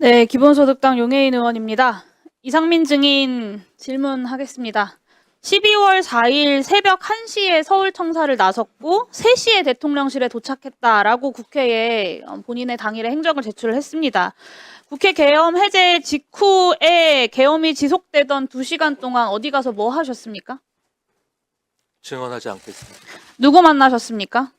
네, 기본소득당 용해인 의원입니다. 이상민 증인 질문하겠습니다. 12월 4일 새벽 1시에 서울청사를 나섰고 3시에 대통령실에 도착했다라고 국회에 본인의 당일에 행적을 제출을 했습니다. 국회 계엄 해제 직후에 계엄이 지속되던 2시간 동안 어디 가서 뭐 하셨습니까? 증언하지 않겠습니다. 누구 만나셨습니까?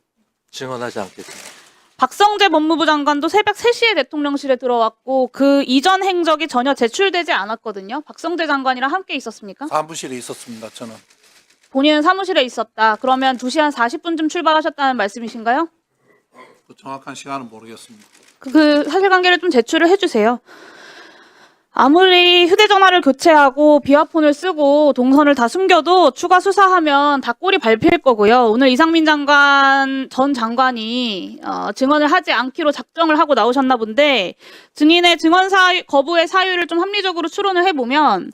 증언하지 않겠습니다. 박성재 법무부 장관도 새벽 3시에 대통령실에 들어왔고 그 이전 행적이 전혀 제출되지 않았거든요. 박성재 장관이랑 함께 있었습니까? 사무실에 있었습니다. 저는 본인은 사무실에 있었다. 그러면 2시 한 40분쯤 출발하셨다는 말씀이신가요? 그 정확한 시간은 모르겠습니다. 그 사실관계를 좀 제출을 해주세요. 아무리 휴대전화를 교체하고 비화폰을 쓰고 동선을 다 숨겨도 추가 수사하면 다 꼴이 밟힐 거고요. 오늘 이상민 전 장관이 증언을 하지 않기로 작정을 하고 나오셨나 본데 증인의 증언 거부의 사유를 좀 합리적으로 추론을 해보면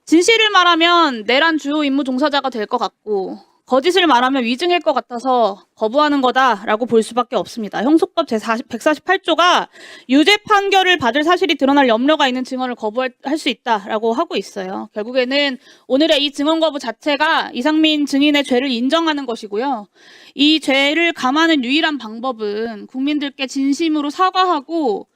진실을 말하면 내란 주요 임무 종사자가 될 것 같고 거짓을 말하면 위증일 것 같아서 거부하는 거다라고 볼 수밖에 없습니다. 형소법 제148조가 유죄 판결을 받을 사실이 드러날 염려가 있는 증언을 거부할 수 있다라고 하고 있어요. 결국에는 오늘의 이 증언 거부 자체가 이상민 증인의 죄를 인정하는 것이고요. 이 죄를 감하는 유일한 방법은 국민들께 진심으로 사과하고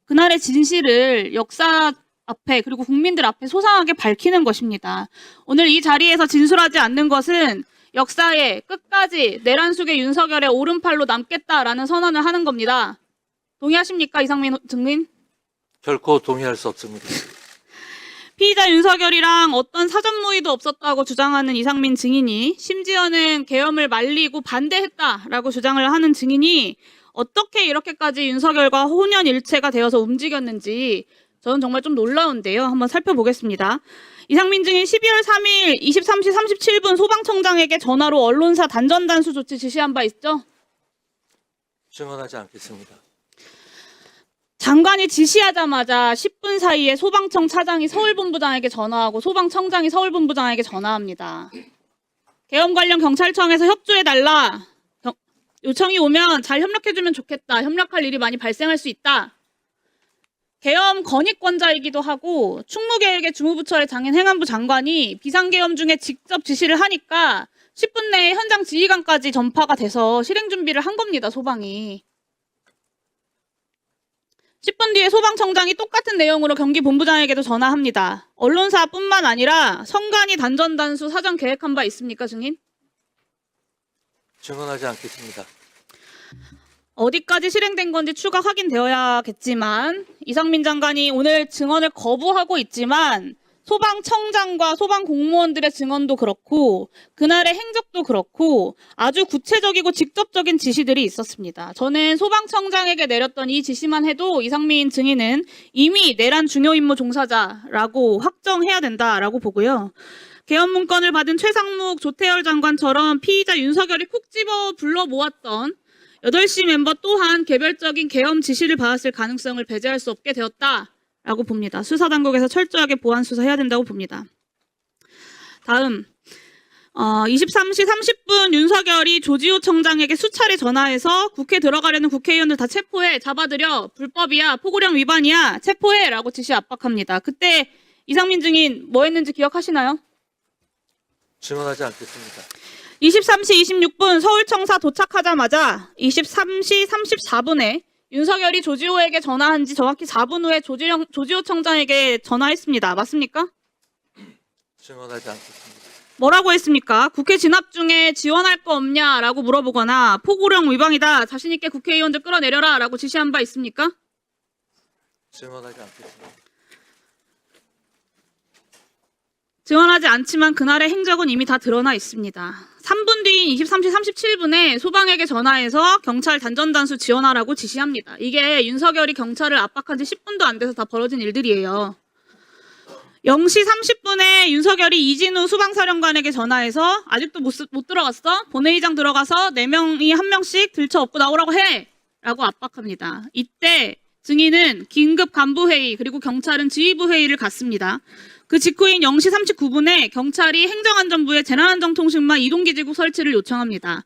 그날의 진실을 역사 앞에 그리고 국민들 앞에 소상하게 밝히는 것입니다. 오늘 이 자리에서 진술하지 않는 것은 역사에 끝까지 내란 속의 윤석열의 오른팔로 남겠다라는 선언을 하는 겁니다. 동의하십니까, 이상민 증인? 결코 동의할 수 없습니다. 피의자 윤석열이랑 어떤 사전 모의도 없었다고 주장하는 이상민 증인이 심지어는 계엄을 말리고 반대했다라고 주장을 하는 증인이 어떻게 이렇게까지 윤석열과 혼연일체가 되어서 움직였는지 저는 정말 좀 놀라운데요. 한번 살펴보겠습니다. 이상민 증인 12월 3일 23시 37분 소방청장에게 전화로 언론사 단전 단수 조치 지시한 바 있죠? 증언하지 않겠습니다. 장관이 지시하자마자 10분 사이에 소방청 차장이 서울본부장에게 전화하고 소방청장이 서울본부장에게 전화합니다. 계엄 관련 경찰청에서 협조해달라. 요청이 오면 잘 협력해주면 좋겠다. 협력할 일이 많이 발생할 수 있다. 계엄 건의권자이기도 하고 충무계획의 주무부처의 장인 행안부 장관이 비상계엄 중에 직접 지시를 하니까 10분 내에 현장 지휘관까지 전파가 돼서 실행 준비를 한 겁니다. 소방이. 10분 뒤에 소방청장이 똑같은 내용으로 경기본부장에게도 전화합니다. 언론사뿐만 아니라 성간이 단전단수 사전 계획한 바 있습니까, 증인? 증언하지 않겠습니다. 어디까지 실행된 건지 추가 확인되어야겠지만 이상민 장관이 오늘 증언을 거부하고 있지만 소방청장과 소방공무원들의 증언도 그렇고 그날의 행적도 그렇고 아주 구체적이고 직접적인 지시들이 있었습니다. 저는 소방청장에게 내렸던 이 지시만 해도 이상민 증인은 이미 내란 중요 임무 종사자라고 확정해야 된다라고 보고요. 계엄 문건을 받은 최상목, 조태열 장관처럼 피의자 윤석열이 콕 집어 불러 모았던 8시 멤버 또한 개별적인 계엄 지시를 받았을 가능성을 배제할 수 없게 되었다라고 봅니다. 수사당국에서 철저하게 보안 수사해야 된다고 봅니다. 다음 23시 30분 윤석열이 조지호 청장에게 수차례 전화해서 국회 들어가려는 국회의원들 다 체포해, 잡아들여, 불법이야, 포고령 위반이야, 체포해라고 지시 압박합니다. 그때 이상민 증인 뭐 했는지 기억하시나요? 증언하지 않겠습니다. 23시 26분 서울청사 도착하자마자 23시 34분에 윤석열이 조지호에게 전화한 지 정확히 4분 후에 조지호 청장에게 전화했습니다. 맞습니까? 증언하지 않겠습니다. 뭐라고 했습니까? 국회 진압 중에 지원할 거 없냐라고 물어보거나 포고령 위반이다. 자신 있게 국회의원들 끌어내려라 라고 지시한 바 있습니까? 증언하지 않겠습니다. 증언하지 않지만 그날의 행적은 이미 다 드러나 있습니다. 3분 뒤인 23시 37분에 소방에게 전화해서 경찰 단전단수 지원하라고 지시합니다. 이게 윤석열이 경찰을 압박한 지 10분도 안 돼서 다 벌어진 일들이에요. 0시 30분에 윤석열이 이진우 수방사령관에게 전화해서 아직도 못 들어갔어? 본회의장 들어가서 4명이 1명씩 들쳐업고 나오라고 해! 라고 압박합니다. 이때 증인은 긴급 간부회의 그리고 경찰은 지휘부 회의를 갖습니다. 그 직후인 0시 39분에 경찰이 행정안전부에 재난안전통신망 이동기지국 설치를 요청합니다.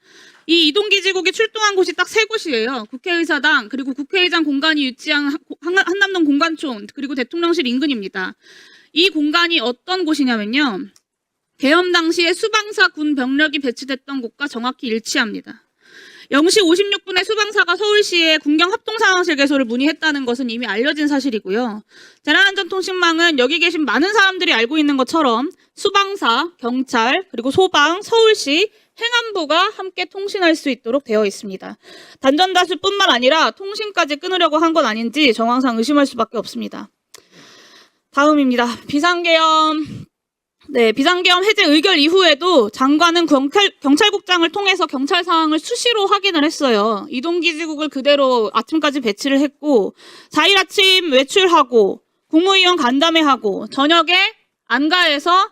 이 이동기지국이 출동한 곳이 딱 세 곳이에요. 국회의사당, 그리고 국회의장 공간이 위치한 한남동 공관촌, 그리고 대통령실 인근입니다. 이 공간이 어떤 곳이냐면요. 계엄 당시에 수방사 군 병력이 배치됐던 곳과 정확히 일치합니다. 0시 56분에 수방사가 서울시에 군경 합동상황실 개소를 문의했다는 것은 이미 알려진 사실이고요. 재난안전통신망은 여기 계신 많은 사람들이 알고 있는 것처럼 수방사, 경찰, 그리고 소방, 서울시, 행안부가 함께 통신할 수 있도록 되어 있습니다. 단전다수뿐만 아니라 통신까지 끊으려고 한 건 아닌지 정황상 의심할 수밖에 없습니다. 다음입니다. 비상계엄 해제 의결 이후에도 장관은 경찰국장을 통해서 경찰 상황을 수시로 확인을 했어요. 이동기지국을 그대로 아침까지 배치를 했고 4일 아침 외출하고 국무위원 간담회하고 저녁에 안가에서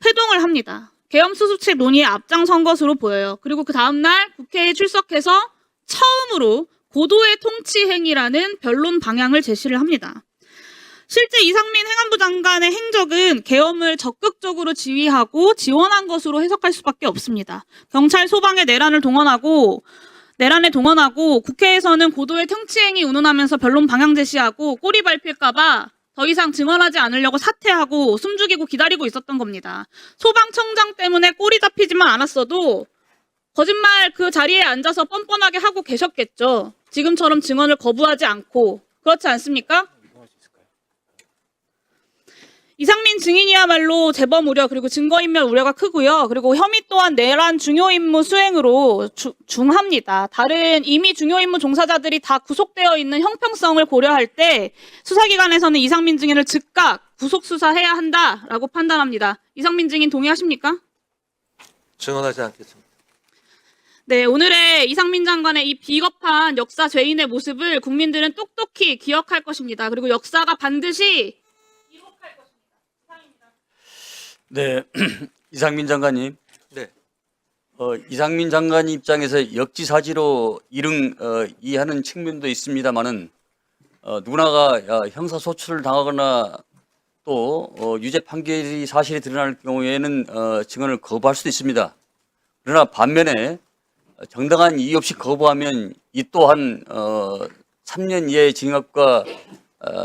회동을 합니다. 계엄 수습책 논의에 앞장선 것으로 보여요. 그리고 그 다음날 국회에 출석해서 처음으로 고도의 통치 행위라는 변론 방향을 제시를 합니다. 실제 이상민 행안부 장관의 행적은 계엄을 적극적으로 지휘하고 지원한 것으로 해석할 수밖에 없습니다. 경찰 소방의 내란에 동원하고 국회에서는 고도의 통치행위 운운하면서 변론 방향 제시하고 꼬리 밟힐까봐 더 이상 증언하지 않으려고 사퇴하고 숨죽이고 기다리고 있었던 겁니다. 소방청장 때문에 꼬리 잡히지만 않았어도 거짓말 그 자리에 앉아서 뻔뻔하게 하고 계셨겠죠. 지금처럼 증언을 거부하지 않고. 그렇지 않습니까? 이상민 증인이야말로 재범 우려 그리고 증거인멸 우려가 크고요. 그리고 혐의 또한 내란 중요 임무 수행으로 중합니다. 다른 이미 중요 임무 종사자들이 다 구속되어 있는 형평성을 고려할 때 수사기관에서는 이상민 증인을 즉각 구속 수사해야 한다라고 판단합니다. 이상민 증인 동의하십니까? 증언하지 않겠습니다. 네, 오늘의 이상민 장관의 이 비겁한 역사 죄인의 모습을 국민들은 똑똑히 기억할 것입니다. 그리고 역사가 반드시 네, 이상민 장관님. 네. 이상민 장관 입장에서 역지사지로 이해하는 측면도 있습니다만은 누구나가 형사소출을 당하거나 또 유죄 판결이 사실이 드러날 경우에는 증언을 거부할 수도 있습니다. 그러나 반면에 정당한 이유 없이 거부하면 이 또한 3년 이하의 징역과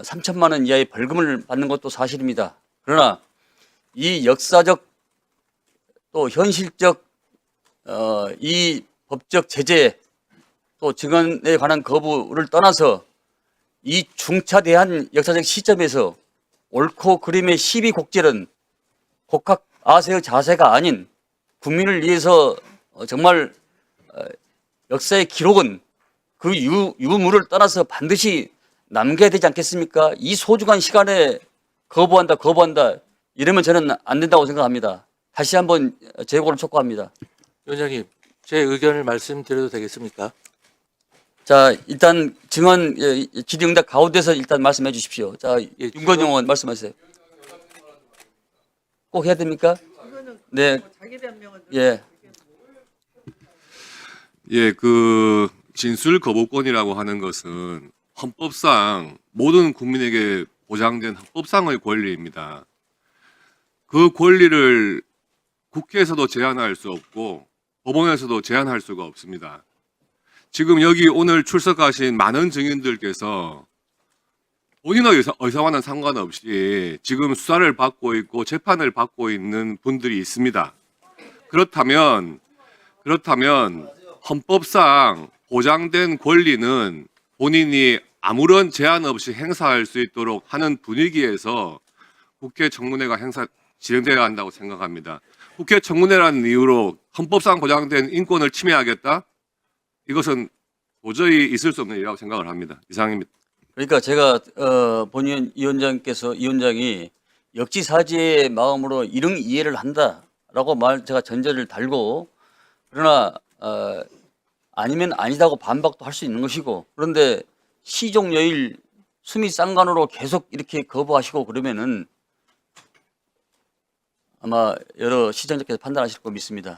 3천만 원 이하의 벌금을 받는 것도 사실입니다. 그러나 이 역사적 또 현실적 이 법적 제재 또 증언에 관한 거부를 떠나서 이 중차대한 역사적 시점에서 옳고 그름의 시비곡절은 곡학 아세의 자세가 아닌 국민을 위해서 정말 역사의 기록은 그 유물을 떠나서 반드시 남겨야 되지 않겠습니까? 이 소중한 시간에 거부한다 이러면 저는 안 된다고 생각합니다. 다시 한번 재고를 촉구합니다. 위원장님, 제 의견을 말씀드려도 되겠습니까? 자, 일단 증언 질의응답 가운데서 일단 말씀해 주십시오. 자, 예, 윤건용 의원 말씀하세요. 꼭 해야 됩니까? 네. 예. 예, 그 진술 거부권이라고 하는 것은 헌법상 모든 국민에게 보장된 헌법상의 권리입니다. 그 권리를 국회에서도 제한할 수 없고 법원에서도 제한할 수가 없습니다. 지금 여기 오늘 출석하신 많은 증인들께서 본인의 의사와는 상관없이 지금 수사를 받고 있고 재판을 받고 있는 분들이 있습니다. 그렇다면 헌법상 보장된 권리는 본인이 아무런 제한 없이 행사할 수 있도록 하는 분위기에서 국회 청문회가 진행되어야 한다고 생각합니다. 국회 청문회라는 이유로 헌법상 보장된 인권을 침해하겠다? 이것은 도저히 있을 수 없는 일이라고 생각을 합니다. 이상입니다. 그러니까 제가 본위원 위원장이 역지사지의 마음으로 이런 이해를 한다라고 제가 전제를 달고 그러나 아니면 아니다고 반박도 할 수 있는 것이고 그런데 시종여일 수미쌍관으로 계속 이렇게 거부하시고 그러면은 아마 여러 시청자께서 판단하실 거 믿습니다.